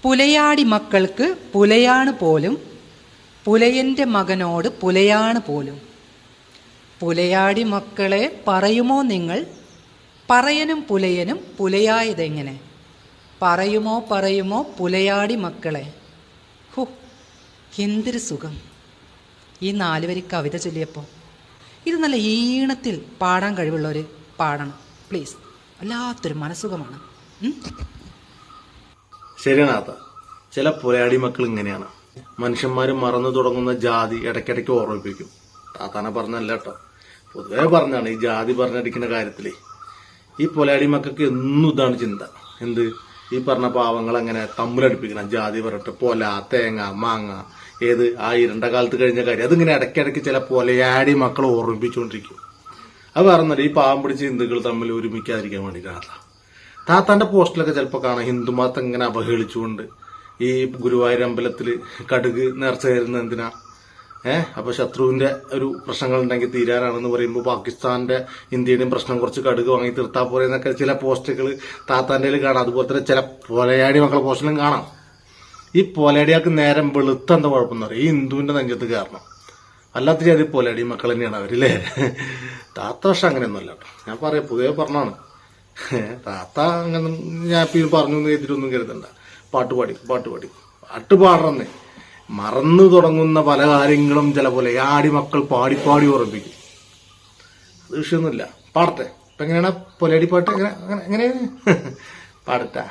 പുലയാടി മക്കൾക്ക് പുലയാണ് പോലും, പുലയൻ്റെ മകനോട് പുലയാണ് പോലും. പുലയാടി മക്കളെ പറയുമോ നിങ്ങൾ, പറയനും പുലയനും പുലയായതെങ്ങനെ? പറയുമോ പുലയാടി മക്കളെ. ഹോ, എന്തൊരു സുഖം ഈ 4 വരി കവിത ചൊല്ലിയപ്പോൾ. ഇത് നല്ല ഈണത്തിൽ പാടാൻ കഴിവുള്ളവർ പാടണം പ്ലീസ്. വല്ലാത്തൊരു മനസ്സുഖമാണ്. ശരിയാണ്. ചില പുലയാടി മക്കൾ ഇങ്ങനെയാണ്. മനുഷ്യന്മാര് മറന്നു തുടങ്ങുന്ന ജാതി ഇടയ്ക്കിടയ്ക്ക് ഓർമ്മിപ്പിക്കും. താത്താനെ പറഞ്ഞല്ല കേട്ടോ, പൊതുവെ പറഞ്ഞാണ്. ഈ ജാതി പറഞ്ഞടിക്കുന്ന കാര്യത്തില് ഈ പുലയാടി മക്കൾക്ക് എന്നും ഇതാണ് ചിന്ത. എന്ത്, ഈ പറഞ്ഞ പാവങ്ങൾ അങ്ങനെ തമ്മിലടിപ്പിക്കണം. ജാതി പറഞ്ഞിട്ട് പൊല, തേങ്ങ, മാങ്ങ, ഏത് ആ ഇരുണ്ട കാലത്ത് കഴിഞ്ഞ കാര്യം അതിങ്ങനെ ഇടയ്ക്കിടയ്ക്ക് ചില പുലയാടി മക്കൾ ഓർമ്മിപ്പിച്ചുകൊണ്ടിരിക്കും. അത് പറഞ്ഞില്ല, ഈ പാവം പിടിച്ച ഹിന്ദുക്കൾ തമ്മിൽ ഒരുമിക്കാതിരിക്കാൻ വേണ്ടിയിട്ടാണ്. താത്താന്റെ പോസ്റ്റിലൊക്കെ ചിലപ്പോൾ കാണാം ഹിന്ദുമതം ഇങ്ങനെ അവഹേളിച്ചുകൊണ്ട് ഈ ഗുരുവായൂർ അമ്പലത്തില് കടുക് നേർച്ച തരുന്ന എന്തിനാ? അപ്പൊ ശത്രുവിന്റെ ഒരു പ്രശ്നങ്ങൾ ഉണ്ടെങ്കിൽ തീരാനാണെന്ന് പറയുമ്പോൾ പാകിസ്ഥാന്റെ ഇന്ത്യയുടെയും പ്രശ്നം കുറച്ച് കടുക് വാങ്ങി തീർത്താ പോലെ എന്നൊക്കെ ചില പോസ്റ്റുകൾ താത്താന്റെ കാണാം. അതുപോലെ തന്നെ ചില പൊലയാടി മക്കളെ പോസ്റ്റിലും കാണാം. ഈ പൊലയാടിയാൾക്ക് നേരം വെളുത്ത എന്താ കുഴപ്പമെന്ന് പറയും, ഈ ഹിന്ദുവിന്റെ നെഞ്ചത്ത് കാരണം. അല്ലാത്ത ജാതി പൊലയാടി മക്കൾ തന്നെയാണ് അവരില്ലേ. താത്ത പക്ഷെ അങ്ങനെയൊന്നുമല്ല കേട്ടോ. ഞാൻ പറയാം, പൊതുവെ പറഞ്ഞാണ്. താത്ത അങ്ങനെ ഞാൻ ഇപ്പം പറഞ്ഞു എഴുതിയിട്ടൊന്നും കരുതണ്ട. പാട്ട് പാടണമെന്നേ. മറന്നു തുടങ്ങുന്ന പല കാര്യങ്ങളും ചില പോലെ ആടി മക്കൾ പാടി ഓർമ്മിപ്പിക്കും. അത് വിഷയമൊന്നുമില്ല. പാടട്ടെ. ഇപ്പൊ എങ്ങനെയാണ് പൊലയാടി പാട്ട്? എങ്ങനെ പാടട്ടാ.